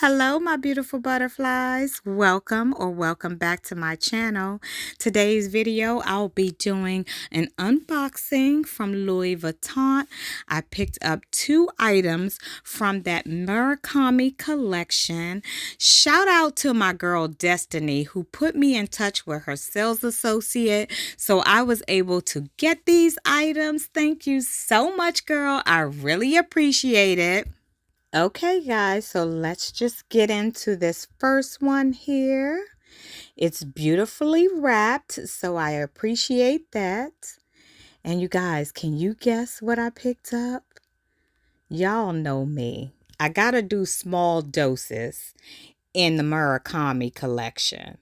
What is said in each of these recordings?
Hello, my beautiful butterflies. Welcome back to my channel. Today's video, I'll be doing an unboxing from Louis Vuitton. I picked up two items from that Murakami collection. Shout out to my girl Destiny, who put me in touch with her sales associate, so I was able to get these items. Thank you so much, girl. I really appreciate it. Okay, guys, so let's just get into this first one here. It's beautifully wrapped, so I appreciate that. And you guys, can you guess what I picked up? Y'all know me. I gotta do small doses in the Murakami collection.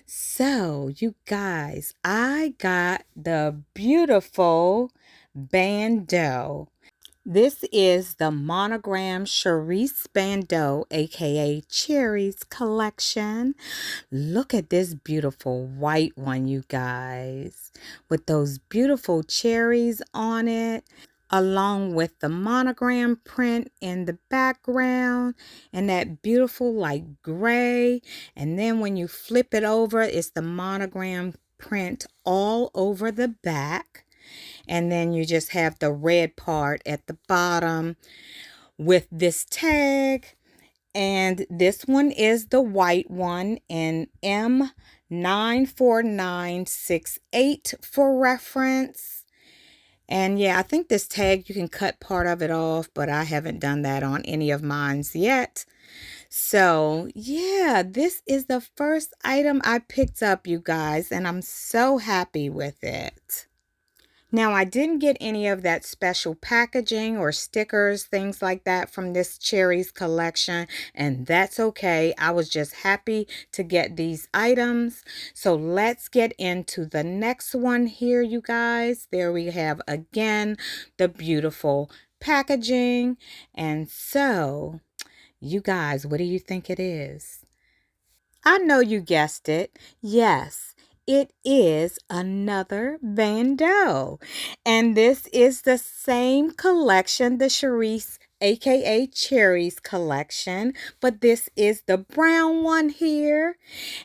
So, you guys, I got the beautiful bandeau. This is the monogram Charisse Bandeau, aka Cherries collection. Look at this beautiful white one, you guys, with those beautiful cherries on it, along with the monogram print in the background and that beautiful like gray. And then when you flip it over, it's the monogram print all over the back. And then you just have the red part at the bottom with this tag. And this one is the white one in M94968 for reference. And yeah, I think this tag, you can cut part of it off, but I haven't done that on any of mines yet. So yeah, this is the first item I picked up, you guys, and I'm so happy with it. Now, I didn't get any of that special packaging or stickers, things like that from this Cherries collection, and that's okay. I was just happy to get these items. So let's get into the next one here, you guys. There we have, again, the beautiful packaging. And so, you guys, what do you think it is? I know you guessed it. Yes, it is another bandeau. And this is the same collection, the Charisse, aka Cherries collection, but this is the brown one here.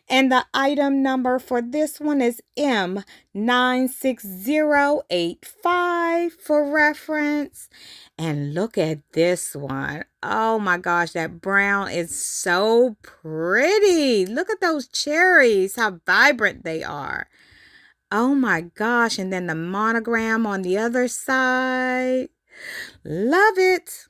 And the item number for this one is M96085 for reference. And look at this one. Oh my gosh, that brown is so pretty. Look at those cherries, how vibrant they are. Oh my gosh, and then the monogram on the other side. Love it.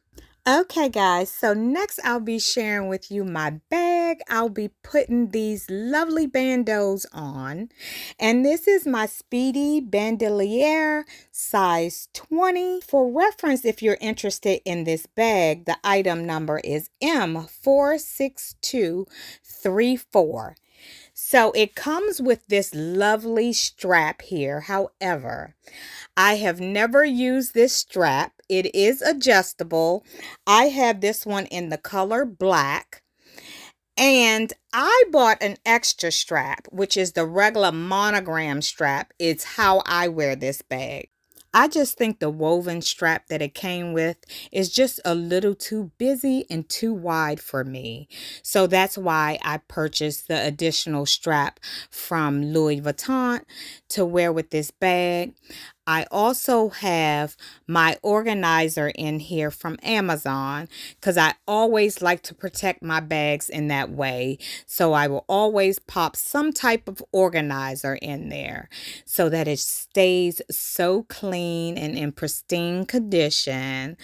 Okay, guys, so next I'll be sharing with you my bag. I'll be putting these lovely bandeaus on. And this is my Speedy Bandolier size 20. For reference, if you're interested in this bag, the item number is M46234. So it comes with this lovely strap here. However, I have never used this strap. It is adjustable. I have this one in the color black. And I bought an extra strap, which is the regular monogram strap. It's how I wear this bag. I just think the woven strap that it came with is just a little too busy and too wide for me. So that's why I purchased the additional strap from Louis Vuitton to wear with this bag. I also have my organizer in here from Amazon because I always like to protect my bags in that way. So I will always pop some type of organizer in there so that it stays so clean and in pristine condition.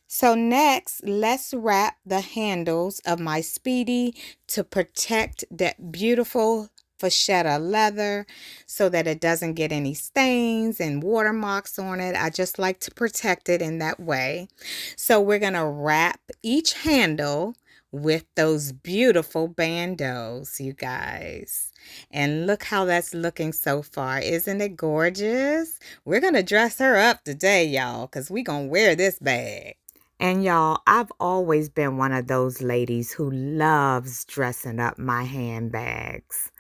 So next, let's wrap the handles of my Speedy to protect that beautiful vachetta leather so that it doesn't get any stains and water marks on it. I just like to protect it in that way. So we're going to wrap each handle with those beautiful bandeaus, you guys. And look how that's looking so far. Isn't it gorgeous? We're going to dress her up today, y'all, because we're going to wear this bag. And y'all, I've always been one of those ladies who loves dressing up my handbags.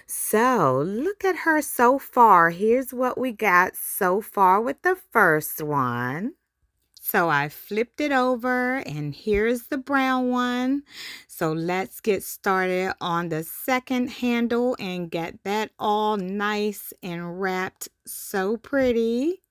So look at her so far. Here's what we got so far with the first one. So I flipped it over and here's the brown one. So let's get started on the second handle and get that all nice and wrapped so pretty.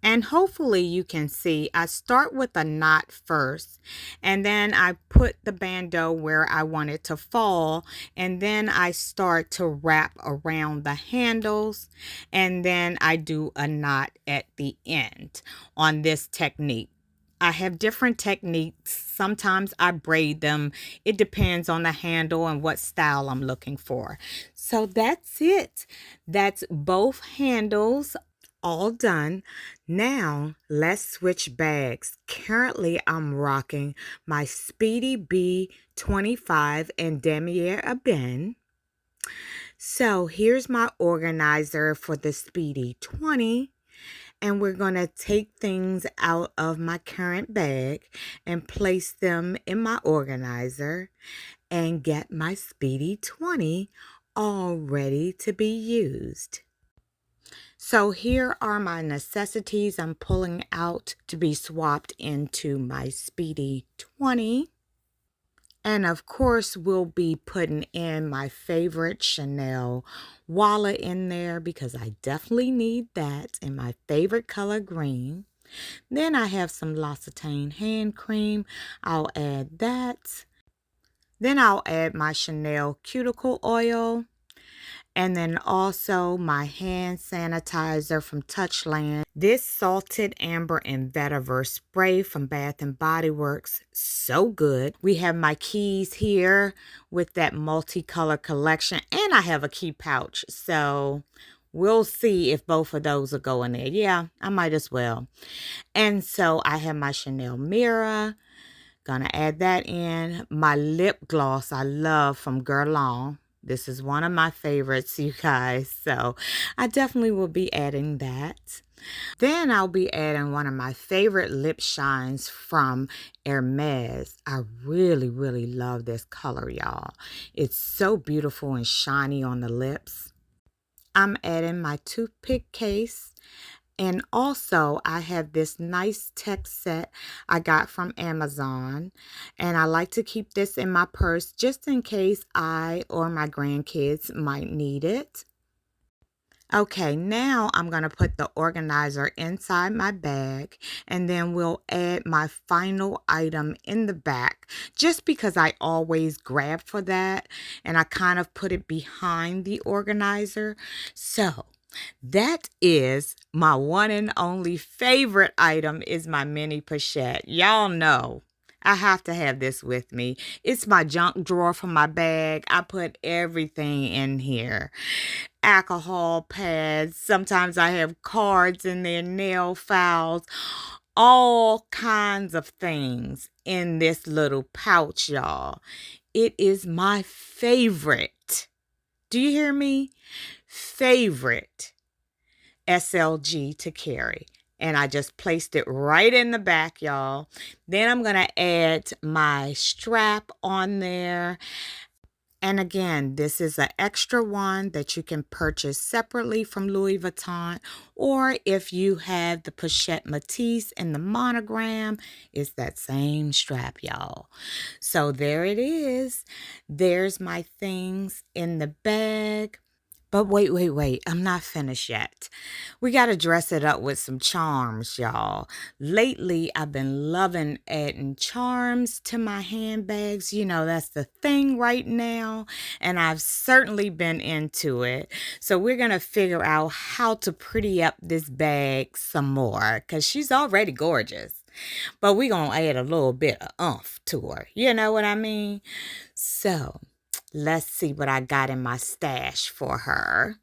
And hopefully you can see I start with a knot first and then I put the bandeau where I want it to fall, and then I start to wrap around the handles, and then I do a knot at the end on this technique. I have different techniques. Sometimes I braid them. It depends on the handle and what style I'm looking for. So that's it. That's both handles all done. Now let's switch bags. Currently I'm rocking my Speedy B25 and Damier Ebene. So here's my organizer for the Speedy 20. And we're going to take things out of my current bag and place them in my organizer and get my Speedy 20 all ready to be used. So here are my necessities I'm pulling out to be swapped into my Speedy 20. And of course, we'll be putting in my favorite Chanel wallet in there because I definitely need that in my favorite color green. Then I have some L'Occitane hand cream. I'll add that. Then I'll add my Chanel cuticle oil. And then also my hand sanitizer from Touchland. This Salted Amber and Vetiver spray from Bath and Body Works. So good. We have my keys here with that multicolor collection. And I have a key pouch. So we'll see if both of those are going there. Yeah, I might as well. And so I have my Chanel mirror. Gonna add that in. My lip gloss I love from Guerlain. This is one of my favorites, you guys. So I definitely will be adding that. Then I'll be adding one of my favorite lip shines from Hermes. I really, really love this color, y'all. It's so beautiful and shiny on the lips. I'm adding my toothpick case. And also, I have this nice tech set I got from Amazon. And I like to keep this in my purse just in case I or my grandkids might need it. Okay, now I'm going to put the organizer inside my bag. And then we'll add my final item in the back. Just because I always grab for that. And I kind of put it behind the organizer. So that is my one and only favorite item is my mini pochette. Y'all know I have to have this with me. It's my junk drawer from my bag. I put everything in here. Alcohol pads. Sometimes I have cards in there, nail files, all kinds of things in this little pouch, y'all. It is my favorite. Do you hear me? Favorite SLG to carry. And I just placed it right in the back, y'all. Then I'm going to add my strap on there. And again, this is an extra one that you can purchase separately from Louis Vuitton. Or if you have the Pochette Matisse and the monogram, it's that same strap, y'all. So there it is. There's my things in the bag. But wait. I'm not finished yet. We got to dress it up with some charms, y'all. Lately, I've been loving adding charms to my handbags. You know, that's the thing right now. And I've certainly been into it. So we're going to figure out how to pretty up this bag some more because she's already gorgeous. But we're going to add a little bit of oomph to her. You know what I mean? So let's see what I got in my stash for her.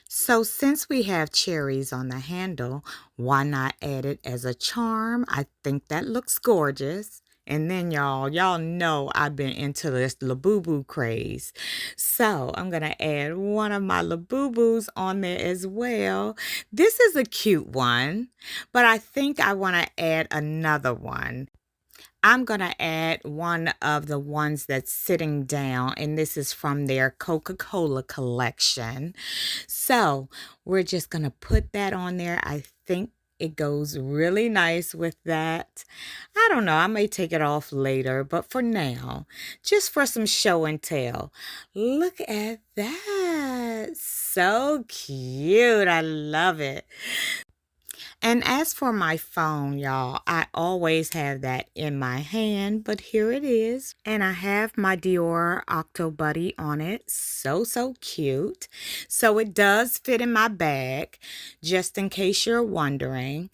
So since we have cherries on the handle, why not add it as a charm? I think that looks gorgeous. And then y'all know I've been into this Labubu craze. So I'm going to add one of my Labubus on there as well. This is a cute one, but I think I want to add another one. I'm going to add one of the ones that's sitting down, and this is from their Coca-Cola collection. So we're just going to put that on there. I think It goes really nice with that. I don't know, I may take it off later, but for now, just for some show and tell. Look at that. So cute. I love it. And as for my phone, y'all, I always have that in my hand, but here it is. And I have my Dior Octo Buddy on it. So, so cute. So it does fit in my bag, just in case you're wondering.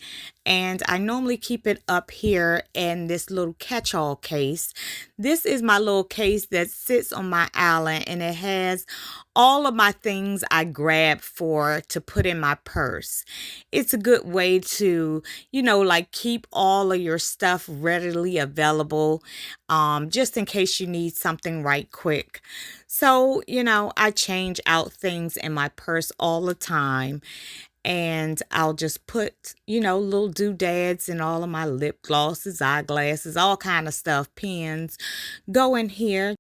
And I normally keep it up here in this little catch-all case. This is my little case that sits on my island, and it has all of my things I grab for to put in my purse. It's a good way to, like keep all of your stuff readily available, just in case you need something right quick. So, I change out things in my purse all the time. And I'll just put, little doodads and all of my lip glosses, eyeglasses, all kind of stuff, pens, go in here.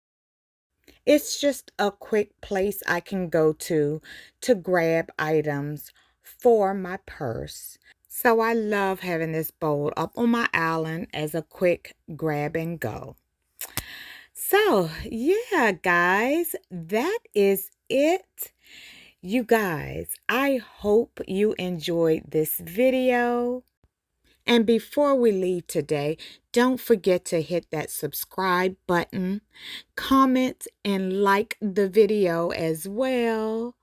It's just a quick place I can go to grab items for my purse. So I love having this bowl up on my island as a quick grab and go. So, yeah, guys, that is it. You guys, I hope you enjoyed this video. And before we leave today, don't forget to hit that subscribe button, comment, and like the video as well.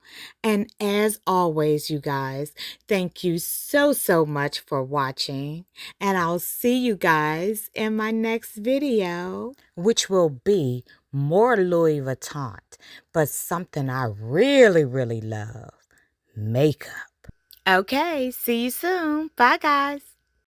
And as always, you guys, thank you so, so much for watching. And I'll see you guys in my next video, which will be more Louis Vuitton, but something I really, really love, makeup. Okay, see you soon. Bye, guys.